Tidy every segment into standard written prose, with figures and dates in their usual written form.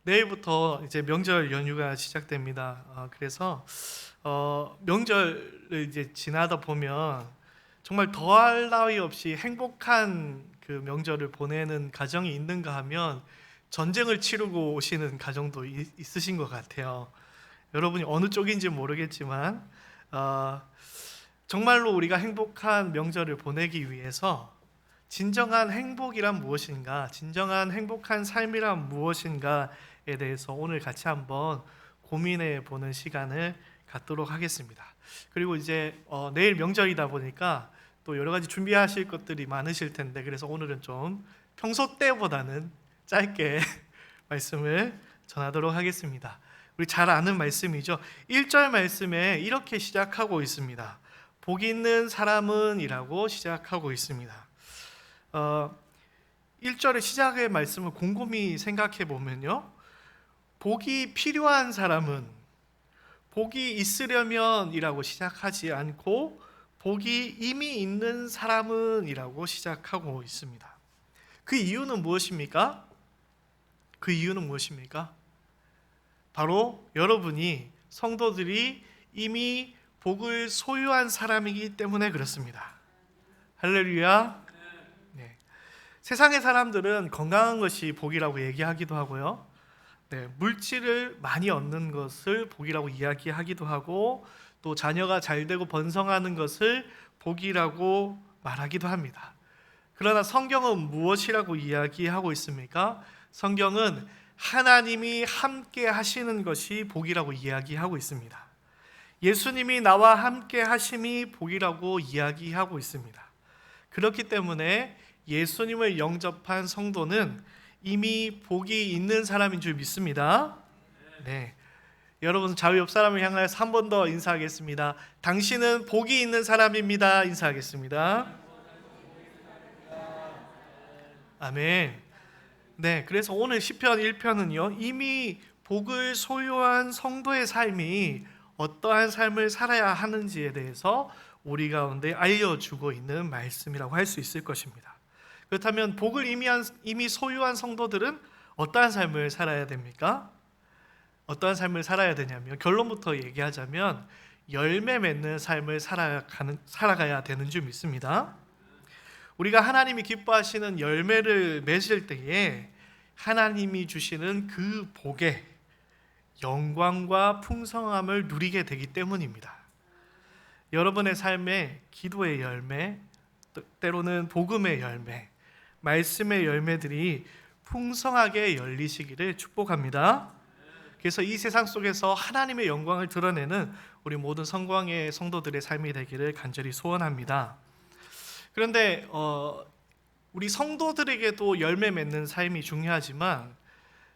내일부터 이제 명절 연휴가 시작됩니다. 그래서 명절을 이제 지나다 보면 정말 더할 나위 없이 행복한 그 명절을 보내는 가정이 있는가 하면 전쟁을 치르고 오시는 가정도 있으신 것 같아요. 여러분이 어느 쪽인지 모르겠지만 정말로 우리가 행복한 명절을 보내기 위해서 진정한 행복이란 무엇인가, 진정한 행복한 삶이란 무엇인가에 대해서 오늘 같이 한번 고민해 보는 시간을 갖도록 하겠습니다. 그리고 이제 내일 명절이다 보니까 또 여러 가지 준비하실 것들이 많으실 텐데, 그래서 오늘은 좀 평소 때보다는 짧게 말씀을 전하도록 하겠습니다. 우리 잘 아는 말씀이죠. 1절 말씀에 이렇게 시작하고 있습니다. 복 있는 사람은 이라고 시작하고 있습니다. 1절의 시작의 말씀을 곰곰이 생각해 보면요, 복이 필요한 사람은, 복이 있으려면 이라고 시작하지 않고 복이 이미 있는 사람은 이라고 시작하고 있습니다. 그 이유는 무엇입니까? 그 이유는 무엇입니까? 바로 여러분이, 성도들이 이미 복을 소유한 사람이기 때문에 그렇습니다. 할렐루야. 네. 세상의 사람들은 건강한 것이 복이라고 얘기하기도 하고요, 물질을 많이 얻는 것을 복이라고 이야기하기도 하고, 또 자녀가 잘 되고 번성하는 것을 복이라고 말하기도 합니다. 그러나 성경은 무엇이라고 이야기하고 있습니까? 성경은 하나님이 함께 하시는 것이 복이라고 이야기하고 있습니다. 예수님이 나와 함께 하심이 복이라고 이야기하고 있습니다. 그렇기 때문에 예수님을 영접한 성도는 이미 복이 있는 사람인 줄 믿습니다. 네. 여러분, 좌우 옆 사람을 향하여서 한 번 더 인사하겠습니다. 당신은 복이 있는 사람입니다. 인사하겠습니다. 아멘. 네, 그래서 오늘 시편 1편은요, 이미 복을 소유한 성도의 삶이 어떠한 삶을 살아야 하는지에 대해서 우리 가운데 알려주고 있는 말씀이라고 할 수 있을 것입니다. 그렇다면 복을 이미 소유한 성도들은 어떠한 삶을 살아야 됩니까? 어떠한 삶을 살아야 되냐면, 결론부터 얘기하자면 열매 맺는 삶을 살아가야 되는 줄 믿습니다. 우리가 하나님이 기뻐하시는 열매를 맺을 때에 하나님이 주시는 그 복의 영광과 풍성함을 누리게 되기 때문입니다. 여러분의 삶에 기도의 열매, 때로는 복음의 열매, 말씀의 열매들이 풍성하게 열리시기를 축복합니다. 그래서 이 세상 속에서 하나님의 영광을 드러내는 우리 모든 성광의 성도들의 삶이 되기를 간절히 소원합니다. 그런데 우리 성도들에게도 열매 맺는 삶이 중요하지만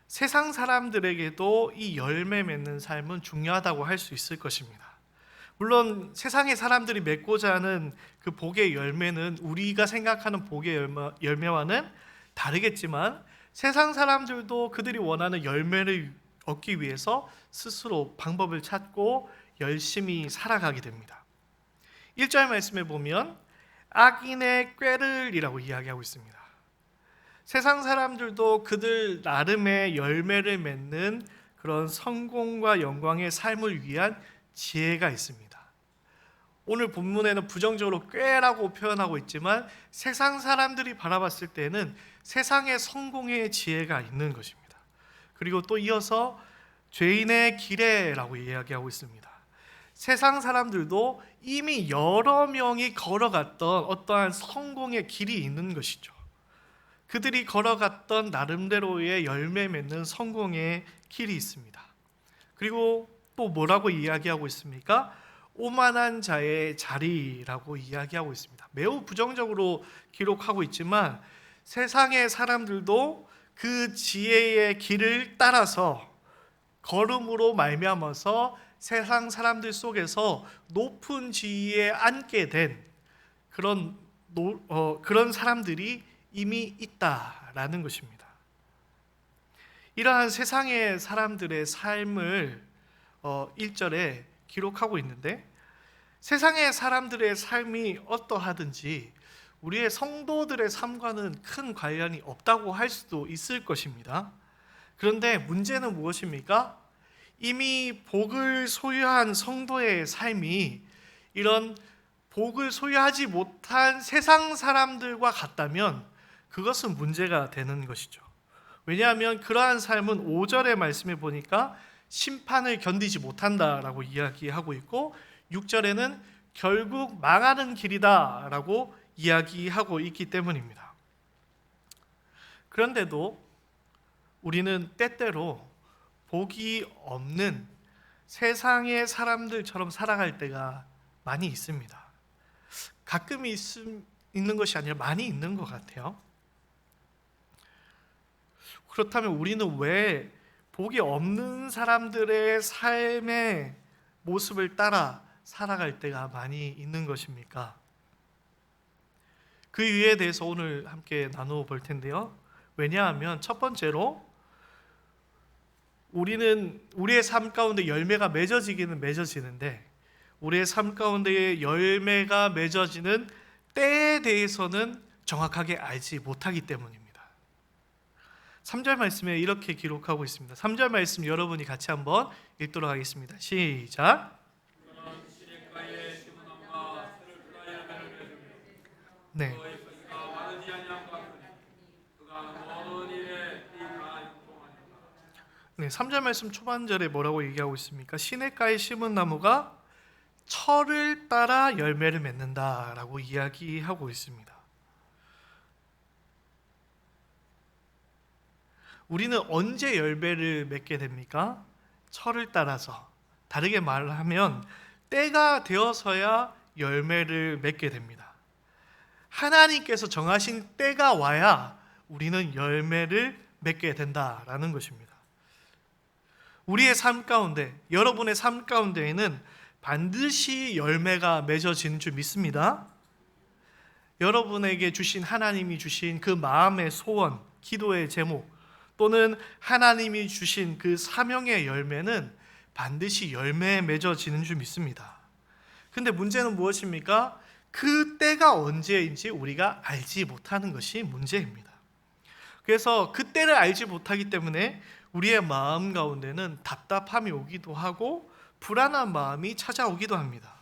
세상 사람들에게도 이 열매 맺는 삶은 중요하다고 할 수 있을 것입니다. 물론 세상의 사람들이 맺고자 하는 그 복의 열매는 우리가 생각하는 복의 열매와는 다르겠지만, 세상 사람들도 그들이 원하는 열매를 얻기 위해서 스스로 방법을 찾고 열심히 살아가게 됩니다. 1절 말씀에 보면 악인의 꾀를 이라고 이야기하고 있습니다. 세상 사람들도 그들 나름의 열매를 맺는 그런 성공과 영광의 삶을 위한 지혜가 있습니다. 오늘 본문에는 부정적으로 꾀라고 표현하고 있지만 세상 사람들이 바라봤을 때는 세상의 성공의 지혜가 있는 것입니다. 그리고 또 이어서 죄인의 길에라고 이야기하고 있습니다. 세상 사람들도 이미 여러 명이 걸어갔던 어떠한 성공의 길이 있는 것이죠. 그들이 걸어갔던 나름대로의 열매 맺는 성공의 길이 있습니다. 그리고 또 뭐라고 이야기하고 있습니까? 오만한 자의 자리라고 이야기하고 있습니다. 매우 부정적으로 기록하고 있지만 세상의 사람들도 그 지혜의 길을 따라서 걸음으로 말미암아서 세상 사람들 속에서 높은 지위에 앉게 된 그런 사람들이 이미 있다라는 것입니다. 이러한 세상의 사람들의 삶을 1절에 기록하고 있는데, 세상의 사람들의 삶이 어떠하든지 우리의 성도들의 삶과는 큰 관련이 없다고 할 수도 있을 것입니다. 그런데 문제는 무엇입니까? 이미 복을 소유한 성도의 삶이 이런 복을 소유하지 못한 세상 사람들과 같다면 그것은 문제가 되는 것이죠. 왜냐하면 그러한 삶은 5절의 말씀에 보니까 심판을 견디지 못한다라고 이야기하고 있고 6절에는 결국 망하는 길이다라고 이야기하고 있기 때문입니다. 그런데도 우리는 때때로 복이 없는 세상의 사람들처럼 살아갈 때가 많이 있습니다. 가끔 있는 것이 아니라 많이 있는 것 같아요. 그렇다면 우리는 왜 복이 없는 사람들의 삶의 모습을 따라 살아갈 때가 많이 있는 것입니까? 그 이유에 대해서 오늘 함께 나누어 볼 텐데요. 왜냐하면 첫 번째로 우리는 우리의 삶 가운데 열매가 맺어지기는 맺어지는데 우리의 삶 가운데의 열매가 맺어지는 때에 대해서는 정확하게 알지 못하기 때문입니다. 3절 말씀에 이렇게 기록하고 있습니다. 3절 말씀 여러분이 같이 한번 읽도록 하겠습니다. 시작. 네. 네, 3절 말씀 초반절에 뭐라고 얘기하고 있습니까? 시냇가에 심은 나무가 철을 따라 열매를 맺는다라고 이야기하고 있습니다. 우리는 언제 열매를 맺게 됩니까? 철을 따라서. 다르게 말하면 때가 되어서야 열매를 맺게 됩니다. 하나님께서 정하신 때가 와야 우리는 열매를 맺게 된다라는 것입니다. 우리의 삶 가운데, 여러분의 삶 가운데에는 반드시 열매가 맺어지는 줄 믿습니다. 여러분에게 주신 하나님이 주신 그 마음의 소원, 기도의 제목 또는 하나님이 주신 그 사명의 열매는 반드시 열매에 맺어지는 줄 믿습니다. 근데 문제는 무엇입니까? 그 때가 언제인지 우리가 알지 못하는 것이 문제입니다. 그래서 그 때를 알지 못하기 때문에 우리의 마음 가운데는 답답함이 오기도 하고 불안한 마음이 찾아오기도 합니다.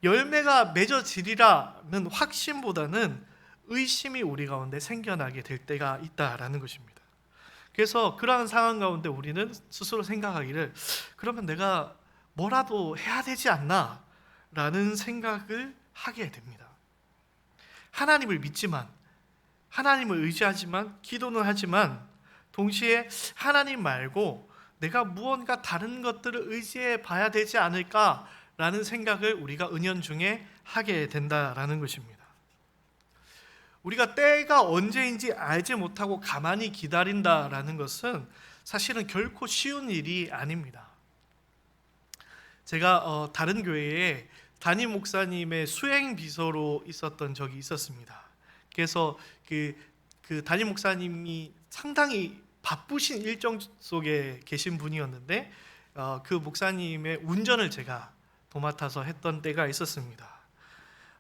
열매가 맺어지리라는 확신보다는 의심이 우리 가운데 생겨나게 될 때가 있다라는 것입니다. 그래서 그러한 상황 가운데 우리는 스스로 생각하기를 그러면 내가 뭐라도 해야 되지 않나? 라는 생각을 하게 됩니다. 하나님을 믿지만, 하나님을 의지하지만, 기도는 하지만 동시에 하나님 말고 내가 무언가 다른 것들을 의지해 봐야 되지 않을까라는 생각을 우리가 은연중에 하게 된다라는 것입니다. 우리가 때가 언제인지 알지 못하고 가만히 기다린다라는 것은 사실은 결코 쉬운 일이 아닙니다. 제가 다른 교회에 담임 목사님의 수행 비서로 있었던 적이 있었습니다. 그래서 그 담임 목사님이 상당히 바쁘신 일정 속에 계신 분이었는데 그 목사님의 운전을 제가 도맡아서 했던 때가 있었습니다.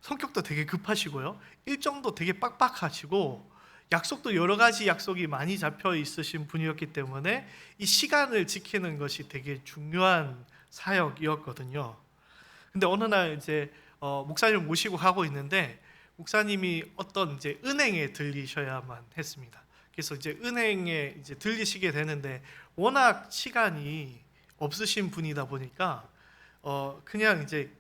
성격도 되게 급하시고요, 일정도 되게 빡빡하시고 약속도 여러 가지 약속이 많이 잡혀 있으신 분이었기 때문에 이 시간을 지키는 것이 되게 중요한 사역이었거든요. 근데 어느 날 이제 목사님을 모시고 가고 있는데 목사님이 어떤 이제 은행에 들리셔야만 했습니다. 그래서 이제 은행에 이제 들리시게 되는데 워낙 시간이 없으신 분이다 보니까 그냥 이제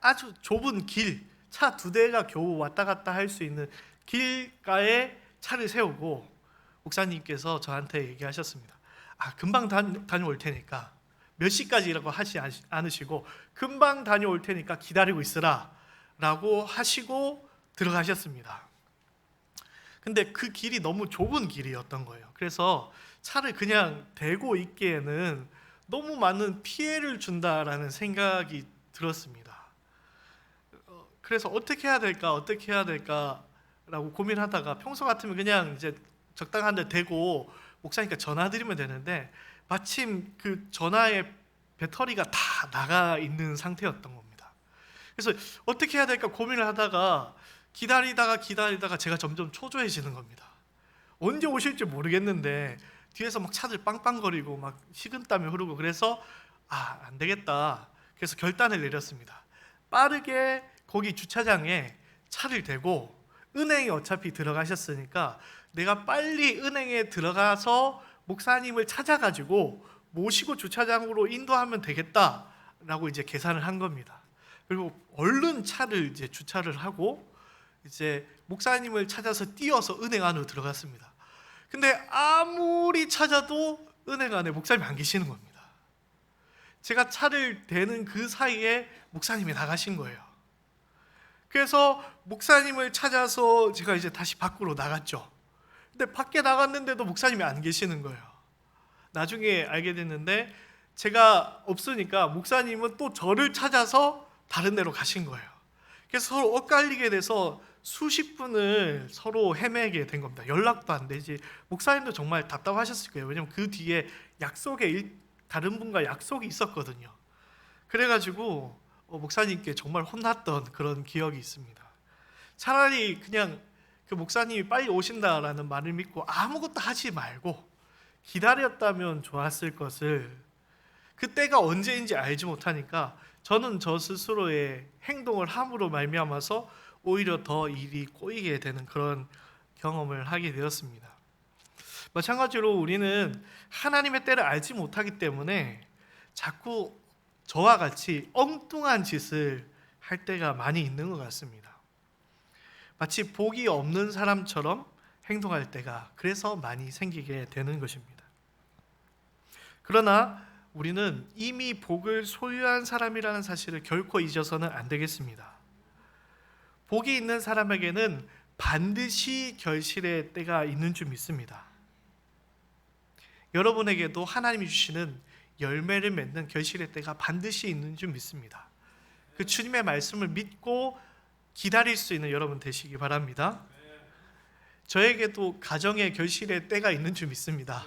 아주 좁은 길, 차 2대가 겨우 왔다 갔다 할 수 있는 길가에 차를 세우고 목사님께서 저한테 얘기하셨습니다. 금방 다녀올 테니까, 몇 시까지라고 하지 않으시고 금방 다녀올 테니까 기다리고 있으라 라고 하시고 들어가셨습니다. 근데 그 길이 너무 좁은 길이었던 거예요. 그래서 차를 그냥 대고 있기에는 너무 많은 피해를 준다라는 생각이 들었습니다. 그래서 어떻게 해야 될까라고 고민하다가 평소 같으면 그냥 이제 적당한 데 대고 목사님께 전화드리면 되는데 마침 그 전화의 배터리가 다 나가 있는 상태였던 겁니다. 그래서 어떻게 해야 될까 고민을 하다가 기다리다가 제가 점점 초조해지는 겁니다. 언제 오실지 모르겠는데 뒤에서 막 차들 빵빵거리고 막 식은땀이 흐르고, 그래서 안 되겠다. 그래서 결단을 내렸습니다. 빠르게 거기 주차장에 차를 대고, 은행에 어차피 들어가셨으니까 내가 빨리 은행에 들어가서 목사님을 찾아가지고 모시고 주차장으로 인도하면 되겠다라고 이제 계산을 한 겁니다. 그리고 얼른 차를 이제 주차를 하고 이제 목사님을 찾아서 뛰어서 은행 안으로 들어갔습니다. 근데 아무리 찾아도 은행 안에 목사님이 안 계시는 겁니다. 제가 차를 대는 그 사이에 목사님이 나가신 거예요. 그래서 목사님을 찾아서 제가 이제 다시 밖으로 나갔죠. 근데 밖에 나갔는데도 목사님이 안 계시는 거예요. 나중에 알게 됐는데 제가 없으니까 목사님은 또 저를 찾아서 다른 데로 가신 거예요. 그래서 서로 엇갈리게 돼서 수십 분을 서로 헤매게 된 겁니다. 연락도 안 되지. 목사님도 정말 답답하셨을 거예요. 왜냐면 그 뒤에 다른 분과 약속이 있었거든요. 그래가지고 목사님께 정말 혼났던 그런 기억이 있습니다. 차라리 그냥 그 목사님이 빨리 오신다라는 말을 믿고 아무것도 하지 말고 기다렸다면 좋았을 것을, 그때가 언제인지 알지 못하니까 저는 저 스스로의 행동을 함으로 말미암아서 오히려 더 일이 꼬이게 되는 그런 경험을 하게 되었습니다. 마찬가지로 우리는 하나님의 때를 알지 못하기 때문에 자꾸 저와 같이 엉뚱한 짓을 할 때가 많이 있는 것 같습니다. 마치 복이 없는 사람처럼 행동할 때가 그래서 많이 생기게 되는 것입니다. 그러나 우리는 이미 복을 소유한 사람이라는 사실을 결코 잊어서는 안 되겠습니다. 복이 있는 사람에게는 반드시 결실의 때가 있는 줄 믿습니다. 여러분에게도 하나님이 주시는 열매를 맺는 결실의 때가 반드시 있는 줄 믿습니다. 그 주님의 말씀을 믿고 기다릴 수 있는 여러분 되시기 바랍니다. 저에게도 가정의 결실의 때가 있는 줄 믿습니다.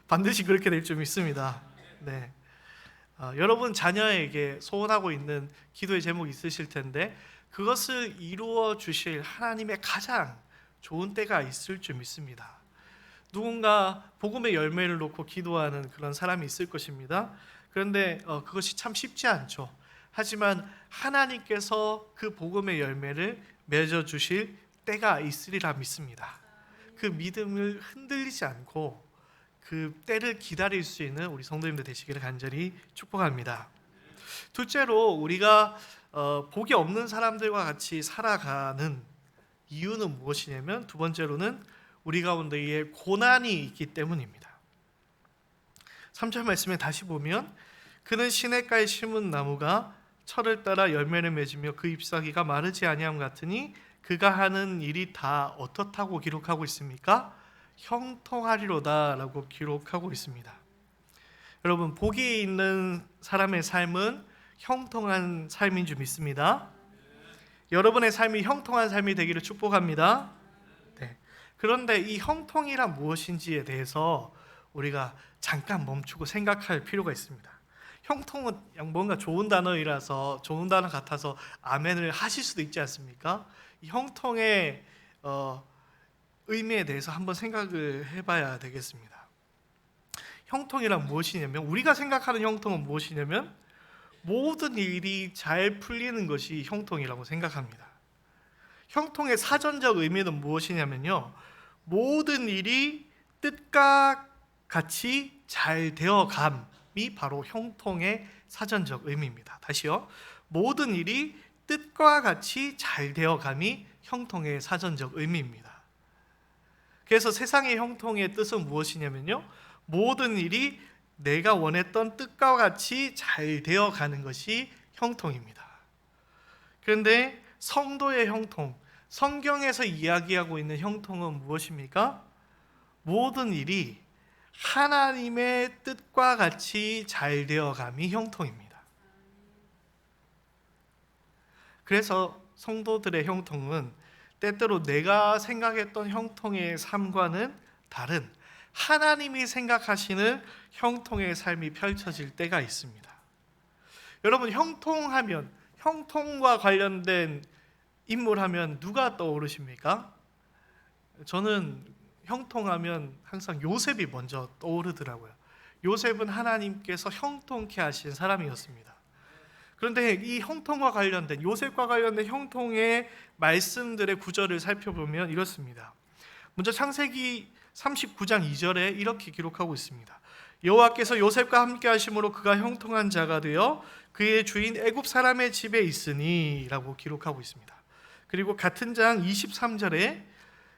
반드시 그렇게 될 줄 믿습니다. 네. 여러분 자녀에게 소원하고 있는 기도의 제목이 있으실 텐데 그것을 이루어 주실 하나님의 가장 좋은 때가 있을 줄 믿습니다. 누군가 복음의 열매를 놓고 기도하는 그런 사람이 있을 것입니다. 그런데 그것이 참 쉽지 않죠. 하지만 하나님께서 그 복음의 열매를 맺어주실 때가 있으리라 믿습니다. 그 믿음을 흔들리지 않고 그 때를 기다릴 수 있는 우리 성도님들 되시기를 간절히 축복합니다. 둘째로 우리가 복이 없는 사람들과 같이 살아가는 이유는 무엇이냐면, 두 번째로는 우리 가운데에 고난이 있기 때문입니다. 3절 말씀에 다시 보면, 그는 시냇가에 심은 나무가 철을 따라 열매를 맺으며 그 잎사귀가 마르지 아니함 같으니 그가 하는 일이 다 어떻다고 기록하고 있습니까? 형통하리로다 라고 기록하고 있습니다. 여러분, 복이 있는 사람의 삶은 형통한 삶인 줄 믿습니다. 여러분의 삶이 형통한 삶이 되기를 축복합니다. 네. 그런데 이 형통이란 무엇인지에 대해서 우리가 잠깐 멈추고 생각할 필요가 있습니다. 형통은 뭔가 좋은 단어이라서 좋은 단어 같아서 아멘을 하실 수도 있지 않습니까? 이 형통의 의미에 대해서 한번 생각을 해봐야 되겠습니다. 형통이란 무엇이냐면, 우리가 생각하는 형통은 무엇이냐면 모든 일이 잘 풀리는 것이 형통이라고 생각합니다. 형통의 사전적 의미는 무엇이냐면요, 모든 일이 뜻과 같이 잘 되어감이 바로 형통의 사전적 의미입니다. 다시요, 모든 일이 뜻과 같이 잘 되어감이 형통의 사전적 의미입니다. 그래서 세상의 형통의 뜻은 무엇이냐면요, 모든 일이 내가 원했던 뜻과 같이 잘 되어가는 것이 형통입니다. 그런데 성도의 형통, 성경에서 이야기하고 있는 형통은 무엇입니까? 모든 일이 하나님의 뜻과 같이 잘 되어감이 형통입니다. 그래서 성도들의 형통은 때때로 내가 생각했던 형통의 삶과는 다른 하나님이 생각하시는 형통의 삶이 펼쳐질 때가 있습니다. 여러분, 형통하면 형통과 관련된 인물 하면 누가 떠오르십니까? 저는 형통하면 항상 요셉이 먼저 떠오르더라고요. 요셉은 하나님께서 형통케 하신 사람이었습니다. 그런데 이 형통과 관련된, 요셉과 관련된 형통의 말씀들의 구절을 살펴보면 이렇습니다. 먼저 창세기 39장 2절에 이렇게 기록하고 있습니다. 여호와께서 요셉과 함께 하심으로 그가 형통한 자가 되어 그의 주인 애굽 사람의 집에 있으니 라고 기록하고 있습니다. 그리고 같은 장 23절에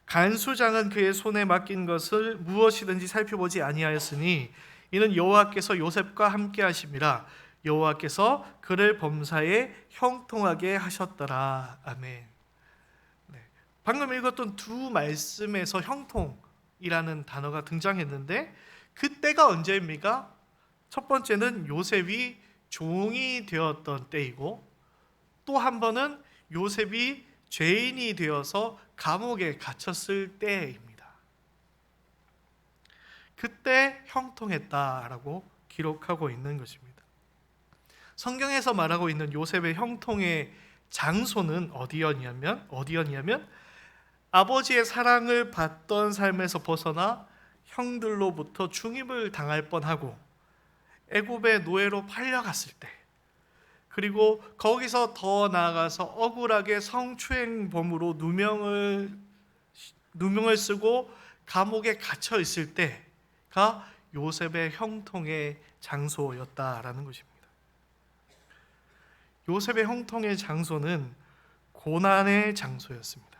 간수장은 그의 손에 맡긴 것을 무엇이든지 살펴보지 아니하였으니 이는 여호와께서 요셉과 함께 하심이라 여호와께서 그를 범사에 형통하게 하셨더라. 아멘. 네. 방금 읽었던 두 말씀에서 형통이라는 단어가 등장했는데 그때가 언제입니까? 첫 번째는 요셉이 종이 되었던 때이고 또 한 번은 요셉이 죄인이 되어서 감옥에 갇혔을 때입니다. 그때 형통했다라고 기록하고 있는 것입니다. 성경에서 말하고 있는 요셉의 형통의 장소는 어디였냐면 아버지의 사랑을 받던 삶에서 벗어나 형들로부터 중임을 당할 뻔하고 애굽의 노예로 팔려갔을 때, 그리고 거기서 더 나아가서 억울하게 성추행범으로 누명을 쓰고 감옥에 갇혀 있을 때가 요셉의 형통의 장소였다라는 것입니다. 요셉의 형통의 장소는 고난의 장소였습니다.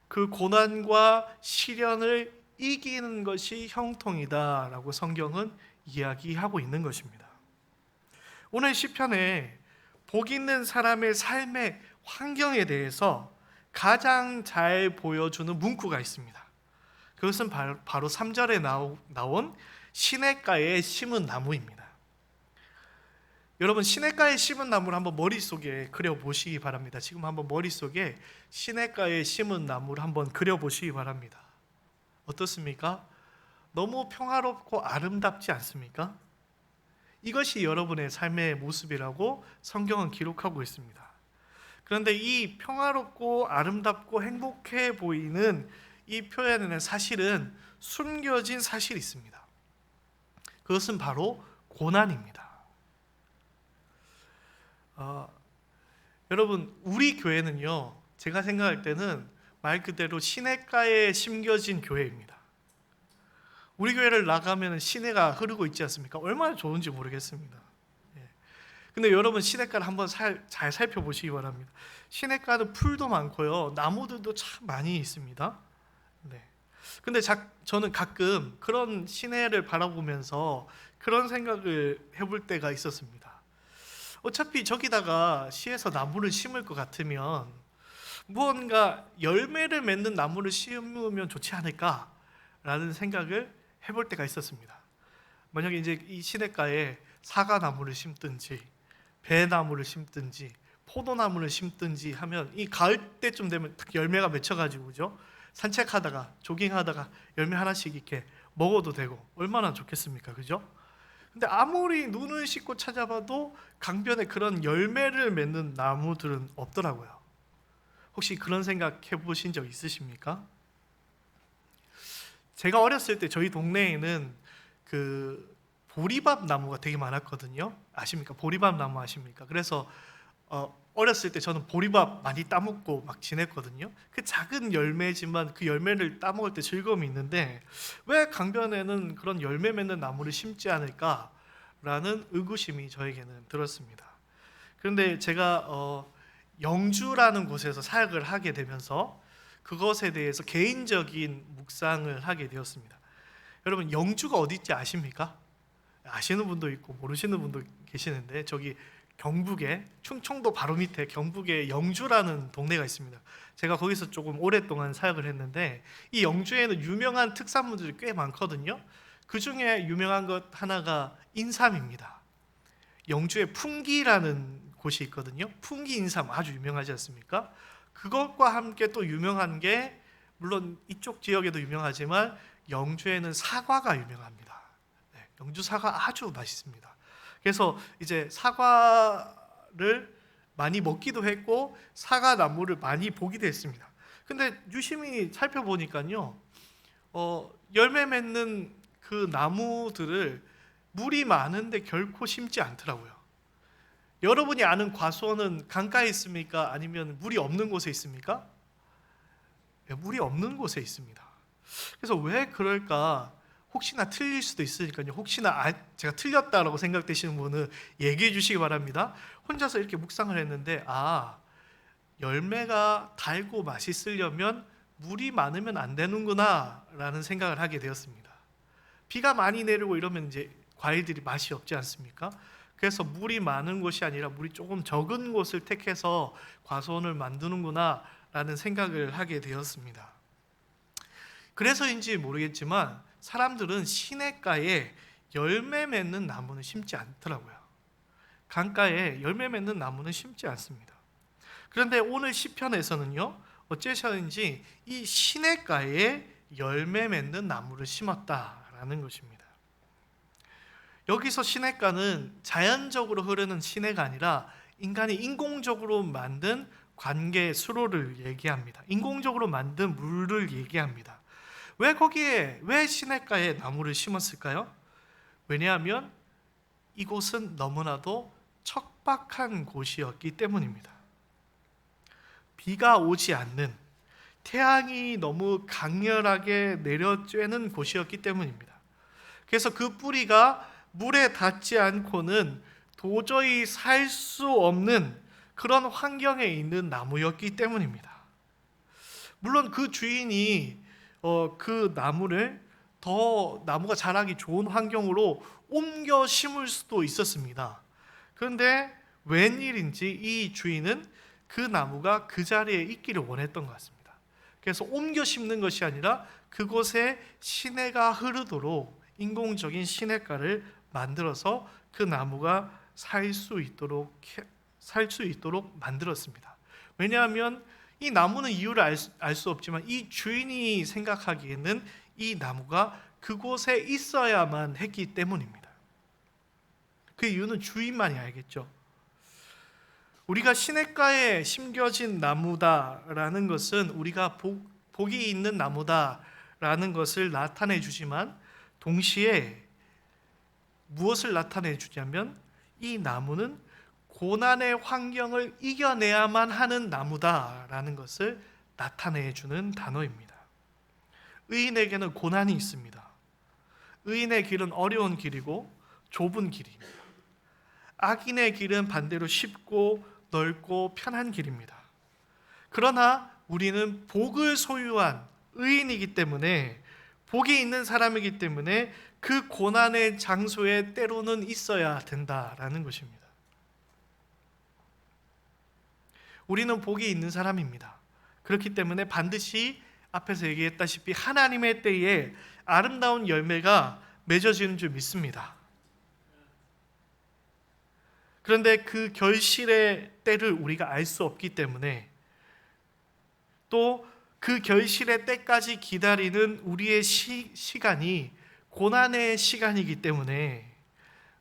그 고난과 시련을 이기는 것이 형통이다라고 성경은 이야기하고 있는 것입니다. 오늘 시편에 복 있는 사람의 삶의 환경에 대해서 가장 잘 보여주는 문구가 있습니다. 그것은 바로 3절에 나온 시냇가에 심은 나무입니다. 여러분, 시냇가에 심은 나무를 한번 머릿속에 그려보시기 바랍니다. 지금 한번 머릿속에 시냇가에 심은 나무를 한번 그려보시기 바랍니다. 어떻습니까? 너무 평화롭고 아름답지 않습니까? 이것이 여러분의 삶의 모습이라고 성경은 기록하고 있습니다. 그런데 이 평화롭고 아름답고 행복해 보이는 이 표현에는 사실은 숨겨진 사실이 있습니다. 그것은 바로 고난입니다. 여러분, 우리 교회는요, 제가 생각할 때는 말 그대로 시냇가에 심겨진 교회입니다. 우리 교회를 나가면 시내가 흐르고 있지 않습니까? 얼마나 좋은지 모르겠습니다. 근데 여러분, 시냇가를 한번 잘 살펴보시기 바랍니다. 시냇가는 풀도 많고요, 나무들도 참 많이 있습니다. 네. 근데 저는 가끔 그런 시내를 바라보면서 그런 생각을 해볼 때가 있었습니다. 어차피 저기다가 시에서 나무를 심을 것 같으면 무언가 열매를 맺는 나무를 심으면 좋지 않을까라는 생각을 해볼 때가 있었습니다. 만약에 이제 이 시냇가에 사과나무를 심든지 배나무를 심든지 포도나무를 심든지 하면 이 가을 때쯤 되면 열매가 맺혀가지고 그죠? 산책하다가 조깅하다가 열매 하나씩 이렇게 먹어도 되고 얼마나 좋겠습니까, 그죠? 근데 아무리 눈을 씻고 찾아봐도 강변에 그런 열매를 맺는 나무들은 없더라고요. 혹시 그런 생각 해보신 적 있으십니까? 제가 어렸을 때 저희 동네에는 그 보리밥 나무가 되게 많았거든요. 아십니까? 보리밥 나무 아십니까? 그래서 어렸을 때 저는 보리밥 많이 따먹고 막 지냈거든요. 그 작은 열매지만 그 열매를 따먹을 때 즐거움이 있는데 왜 강변에는 그런 열매 맺는 나무를 심지 않을까라는 의구심이 저에게는 들었습니다. 그런데 제가 영주라는 곳에서 사역을 하게 되면서 그것에 대해서 개인적인 묵상을 하게 되었습니다. 여러분, 영주가 어디 있지 아십니까? 아시는 분도 있고 모르시는 분도 계시는데 저기 경북에 충청도 바로 밑에 경북에 영주라는 동네가 있습니다. 제가 거기서 조금 오랫동안 사역을 했는데 이 영주에는 유명한 특산물들이 꽤 많거든요. 그 중에 유명한 것 하나가 인삼입니다. 영주에 풍기라는 곳이 있거든요. 풍기 인삼 아주 유명하지 않습니까? 그것과 함께 또 유명한 게 물론 이쪽 지역에도 유명하지만 영주에는 사과가 유명합니다. 네, 영주 사과 아주 맛있습니다. 그래서 이제 사과를 많이 먹기도 했고 사과나무를 많이 보기도 했습니다. 근데 유심히 살펴보니까요, 열매 맺는 그 나무들을 물이 많은데 결코 심지 않더라고요. 여러분이 아는 과수원은 강가에 있습니까? 아니면 물이 없는 곳에 있습니까? 물이 없는 곳에 있습니다. 그래서 왜 그럴까? 혹시나 틀릴 수도 있으니까요. 혹시나 제가 틀렸다라고 생각되시는 분은 얘기해 주시기 바랍니다. 혼자서 이렇게 묵상을 했는데 열매가 달고 맛있으려면 물이 많으면 안 되는구나 라는 생각을 하게 되었습니다. 비가 많이 내리고 이러면 이제 과일들이 맛이 없지 않습니까? 그래서 물이 많은 곳이 아니라 물이 조금 적은 곳을 택해서 과수원을 만드는구나 라는 생각을 하게 되었습니다. 그래서인지 모르겠지만 사람들은 시냇가에 열매 맺는 나무는 심지 않더라고요. 강가에 열매 맺는 나무는 심지 않습니다. 그런데 오늘 시편에서는요, 어째서인지 이 시냇가에 열매 맺는 나무를 심었다라는 것입니다. 여기서 시냇가는 자연적으로 흐르는 시내가 아니라 인간이 인공적으로 만든 관계 수로를 얘기합니다. 인공적으로 만든 물을 얘기합니다. 왜 시냇가에 나무를 심었을까요? 왜냐하면 이곳은 너무나도 척박한 곳이었기 때문입니다. 비가 오지 않는, 태양이 너무 강렬하게 내려쬐는 곳이었기 때문입니다. 그래서 그 뿌리가 물에 닿지 않고는 도저히 살 수 없는 그런 환경에 있는 나무였기 때문입니다. 물론 그 주인이 그 나무를 더 나무가 자라기 좋은 환경으로 옮겨 심을 수도 있었습니다. 그런데 웬일인지 이 주인은 그 나무가 그 자리에 있기를 원했던 것 같습니다. 그래서 옮겨 심는 것이 아니라 그곳에 시내가 흐르도록 인공적인 시냇가를 만들어서 그 나무가 살 수 있도록 만들었습니다. 왜냐하면 이 나무는 이유를 알 수 없지만 이 주인이 생각하기에는 이 나무가 그곳에 있어야만 했기 때문입니다. 그 이유는 주인만이 알겠죠. 우리가 시냇가에 심겨진 나무다라는 것은 우리가 복이 있는 나무다라는 것을 나타내 주지만 동시에 무엇을 나타내 주냐면 이 나무는 고난의 환경을 이겨내야만 하는 나무다라는 것을 나타내 주는 단어입니다. 의인에게는 고난이 있습니다. 의인의 길은 어려운 길이고 좁은 길입니다. 악인의 길은 반대로 쉽고 넓고 편한 길입니다. 그러나 우리는 복을 소유한 의인이기 때문에, 복이 있는 사람이기 때문에 그 고난의 장소에 때로는 있어야 된다라는 것입니다. 우리는 복이 있는 사람입니다. 그렇기 때문에 반드시 앞에서 얘기했다시피 하나님의 때에 아름다운 열매가 맺어지는 줄 믿습니다. 그런데 그 결실의 때를 우리가 알 수 없기 때문에, 또 그 결실의 때까지 기다리는 우리의 시간이 고난의 시간이기 때문에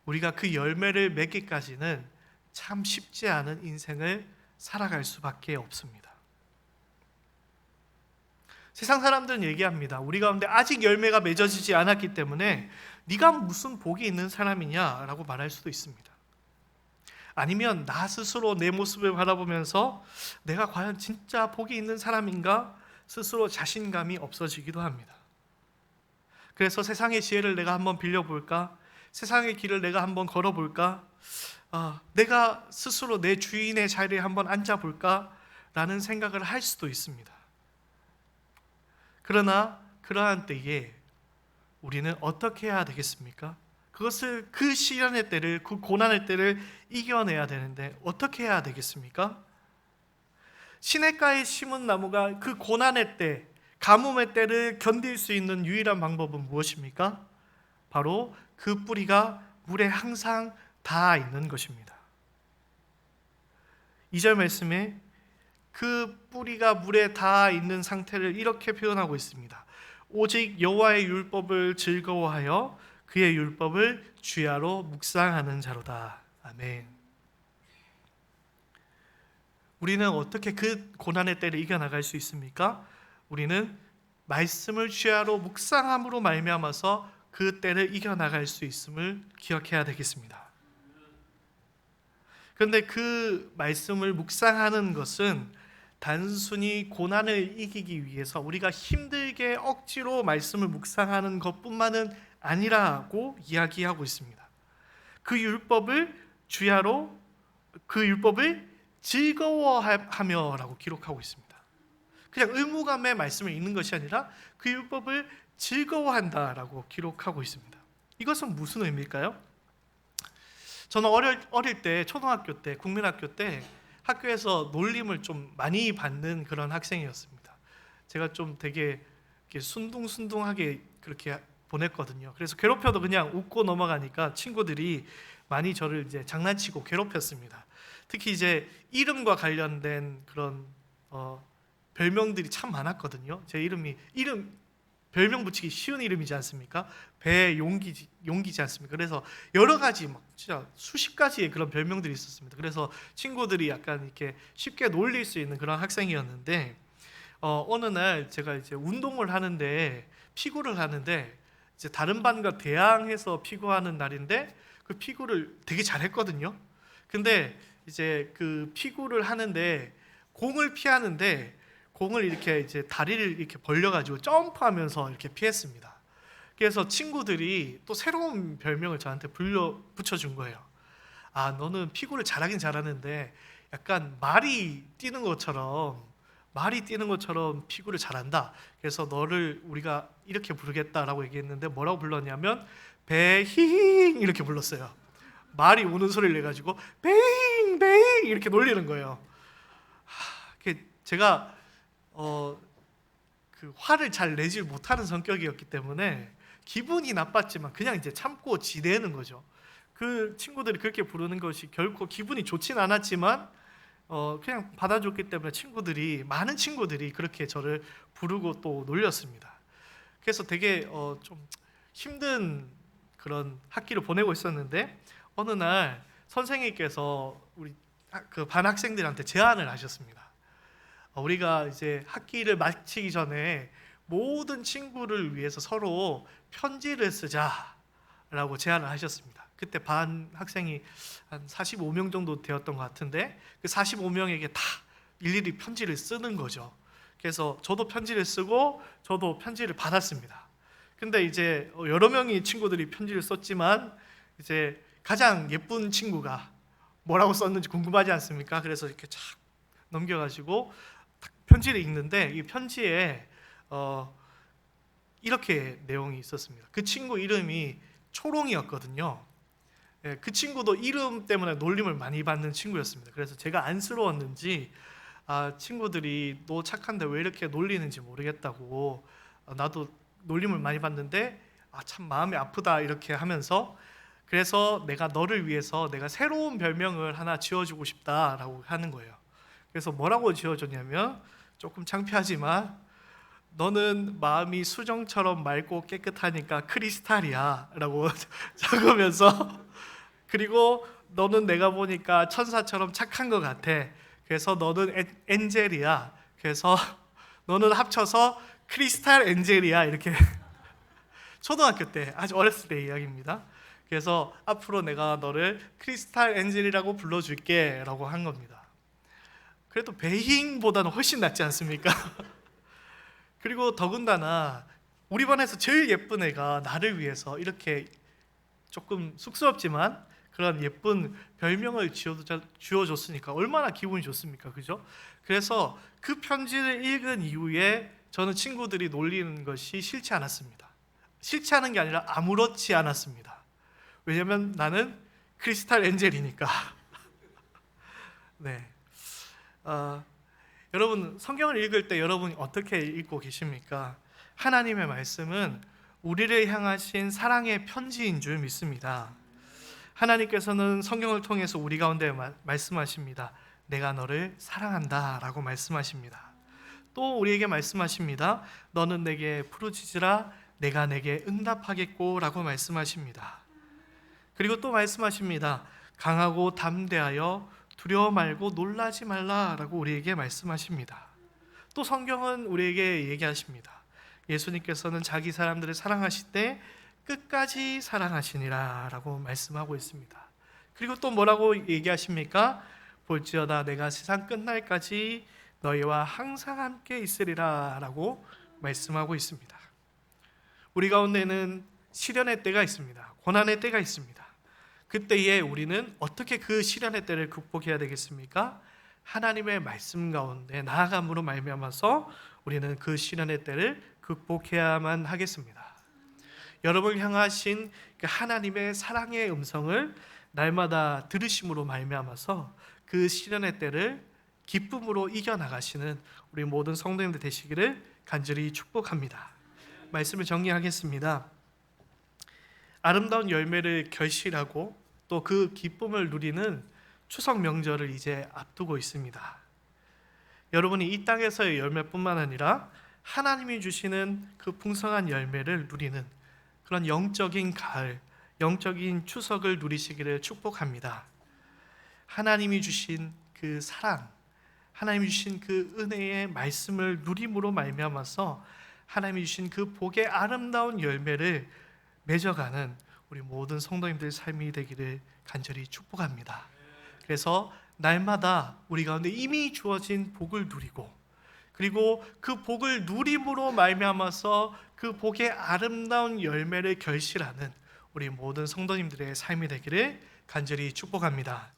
우리가 그 열매를 맺기까지는 참 쉽지 않은 인생을 살아갈 수밖에 없습니다. 세상 사람들은 얘기합니다. 우리 가운데 아직 열매가 맺어지지 않았기 때문에 네가 무슨 복이 있는 사람이냐라고 말할 수도 있습니다. 아니면 나 스스로 내 모습을 바라보면서 내가 과연 진짜 복이 있는 사람인가 스스로 자신감이 없어지기도 합니다. 그래서 세상의 지혜를 내가 한번 빌려볼까? 세상의 길을 내가 한번 걸어볼까? 내가 스스로 내 주인의 자리에 한번 앉아볼까? 라는 생각을 할 수도 있습니다. 그러나 그러한 때에 우리는 어떻게 해야 되겠습니까? 그 시련의 때를, 그 고난의 때를 이겨내야 되는데 어떻게 해야 되겠습니까? 시냇가에 심은 나무가 그 고난의 때, 가뭄의 때를 견딜 수 있는 유일한 방법은 무엇입니까? 바로 그 뿌리가 물에 항상 닿아 있는 것입니다. 2절 말씀에 그 뿌리가 물에 닿아 있는 상태를 이렇게 표현하고 있습니다. 오직 여호와의 율법을 즐거워하여 그의 율법을 주야로 묵상하는 자로다. 아멘. 우리는 어떻게 그 고난의 때를 이겨나갈 수 있습니까? 우리는 말씀을 주야로 묵상함으로 말미암아서 그 때를 이겨나갈 수 있음을 기억해야 되겠습니다. 그런데 그 말씀을 묵상하는 것은 단순히 고난을 이기기 위해서 우리가 힘들게 억지로 말씀을 묵상하는 것뿐만은 아니라고 이야기하고 있습니다. 그 율법을 주야로, 그 율법을 즐거워하며라고 기록하고 있습니다. 그냥 의무감의 말씀을 읽는 것이 아니라 그 율법을 즐거워한다라고 기록하고 있습니다. 이것은 무슨 의미일까요? 저는 어릴 때, 초등학교 때, 국민학교 때 학교에서 놀림을 좀 많이 받는 그런 학생이었습니다. 제가 좀 되게 이렇게 순둥순둥하게 그렇게 보냈거든요. 그래서 괴롭혀도 그냥 웃고 넘어가니까 친구들이 많이 저를 이제 장난치고 괴롭혔습니다. 특히 이제 이름과 관련된 그런 별명들이 참 많았거든요. 제 별명 붙이기 쉬운 이름이지 않습니까? 용기지 않습니까? 그래서 여러 가지 막 진짜 수십 가지의 그런 별명들이 있었습니다. 그래서 친구들이 약간 이렇게 쉽게 놀릴 수 있는 그런 학생이었는데 어느 날 제가 이제 운동을 하는데 피구를 하는데 이제 다른 반과 대항해서 피구하는 날인데 그 피구를 되게 잘했거든요. 근데 이제 그 피구를 하는데 공을 피하는데 공을 이렇게 이제 다리를 이렇게 벌려가지고 점프하면서 이렇게 피했습니다. 그래서 친구들이 또 새로운 별명을 저한테 붙여준 거예요. 아, 너는 피구를 잘하긴 잘하는데 약간 말이 뛰는 것처럼 피구를 잘한다. 그래서 너를 우리가 이렇게 부르겠다라고 얘기했는데 뭐라고 불렀냐면 베힝 이렇게 불렀어요. 말이 우는 소리를 내가지고 베잉 베잉 이렇게 놀리는 거예요. 제가 그 화를 잘 내지 못하는 성격이었기 때문에 기분이 나빴지만 그냥 이제 참고 지내는 거죠. 그 친구들이 그렇게 부르는 것이 결코 기분이 좋진 않았지만 그냥 받아줬기 때문에 많은 친구들이 그렇게 저를 부르고 또 놀렸습니다. 그래서 되게 좀 힘든 그런 학기를 보내고 있었는데 어느 날 선생님께서 우리 그 반 학생들한테 제안을 하셨습니다. 우리가 이제 학기를 마치기 전에 모든 친구를 위해서 서로 편지를 쓰자라고 제안을 하셨습니다. 그때 반 학생이 한 45명 정도 되었던 것 같은데 그 45명에게 다 일일이 편지를 쓰는 거죠. 그래서 저도 편지를 쓰고 저도 편지를 받았습니다. 근데 이제 여러 명의 친구들이 편지를 썼지만 이제 가장 예쁜 친구가 뭐라고 썼는지 궁금하지 않습니까? 그래서 이렇게 쫙 넘겨가지고 편지를 읽는데 이 편지에 이렇게 내용이 있었습니다. 그 친구 이름이 초롱이었거든요. 그 친구도 이름 때문에 놀림을 많이 받는 친구였습니다. 그래서 제가 안쓰러웠는지 친구들이 너 착한데 왜 이렇게 놀리는지 모르겠다고 나도 놀림을 많이 받는데 참 마음이 아프다 이렇게 하면서 그래서 내가 너를 위해서 내가 새로운 별명을 하나 지어주고 싶다라고 하는 거예요. 그래서 뭐라고 지어줬냐면 조금 창피하지만 너는 마음이 수정처럼 맑고 깨끗하니까 크리스탈이야 라고 적으면서 그리고 너는 내가 보니까 천사처럼 착한 것 같아. 그래서 너는 엔젤이야. 그래서 너는 합쳐서 크리스탈 엔젤이야 이렇게 초등학교 때 아주 어렸을 때 이야기입니다. 그래서 앞으로 내가 너를 크리스탈 엔젤이라고 불러줄게 라고 한 겁니다. 그래도 베잉보다는 훨씬 낫지 않습니까? 그리고 더군다나 우리 반에서 제일 예쁜 애가 나를 위해서 이렇게 조금 쑥스럽지만 그런 예쁜 별명을 지어줬으니까 얼마나 기분이 좋습니까? 그죠? 그래서 그 편지를 읽은 이후에 저는 친구들이 놀리는 것이 싫지 않았습니다. 싫지 않은 게 아니라 아무렇지 않았습니다. 왜냐면 나는 크리스탈 엔젤이니까. 네. 여러분 성경을 읽을 때 여러분이 어떻게 읽고 계십니까? 하나님의 말씀은 우리를 향하신 사랑의 편지인 줄 믿습니다. 하나님께서는 성경을 통해서 우리 가운데 말씀하십니다. 내가 너를 사랑한다 라고 말씀하십니다. 또 우리에게 말씀하십니다. 너는 내게 부르짖으라 내가 내게 응답하겠고 라고 말씀하십니다. 그리고 또 말씀하십니다. 강하고 담대하여 두려워 말고 놀라지 말라라고 우리에게 말씀하십니다. 또 성경은 우리에게 얘기하십니다. 예수님께서는 자기 사람들을 사랑하실 때 끝까지 사랑하시니라 라고 말씀하고 있습니다. 그리고 또 뭐라고 얘기하십니까? 볼지어다 내가 세상 끝날까지 너희와 항상 함께 있으리라 라고 말씀하고 있습니다. 우리 가운데는 시련의 때가 있습니다. 고난의 때가 있습니다. 그때에 우리는 어떻게 그 시련의 때를 극복해야 되겠습니까? 하나님의 말씀 가운데 나아감으로 말미암아서 우리는 그 시련의 때를 극복해야만 하겠습니다. 여러분을 향하신 그 하나님의 사랑의 음성을 날마다 들으심으로 말미암아서 그 시련의 때를 기쁨으로 이겨나가시는 우리 모든 성도님들 되시기를 간절히 축복합니다. 말씀을 정리하겠습니다. 아름다운 열매를 결실하고 또 그 기쁨을 누리는 추석 명절을 이제 앞두고 있습니다. 여러분이 이 땅에서의 열매뿐만 아니라 하나님이 주시는 그 풍성한 열매를 누리는 그런 영적인 가을, 영적인 추석을 누리시기를 축복합니다. 하나님이 주신 그 사랑, 하나님이 주신 그 은혜의 말씀을 누림으로 말미암아서 하나님이 주신 그 복의 아름다운 열매를 맺어가는 우리 모든 성도님들의 삶이 되기를 간절히 축복합니다. 그래서 날마다 우리 가운데 이미 주어진 복을 누리고 그리고 그 복을 누림으로 말미암아서 그 복의 아름다운 열매를 결실하는 우리 모든 성도님들의 삶이 되기를 간절히 축복합니다.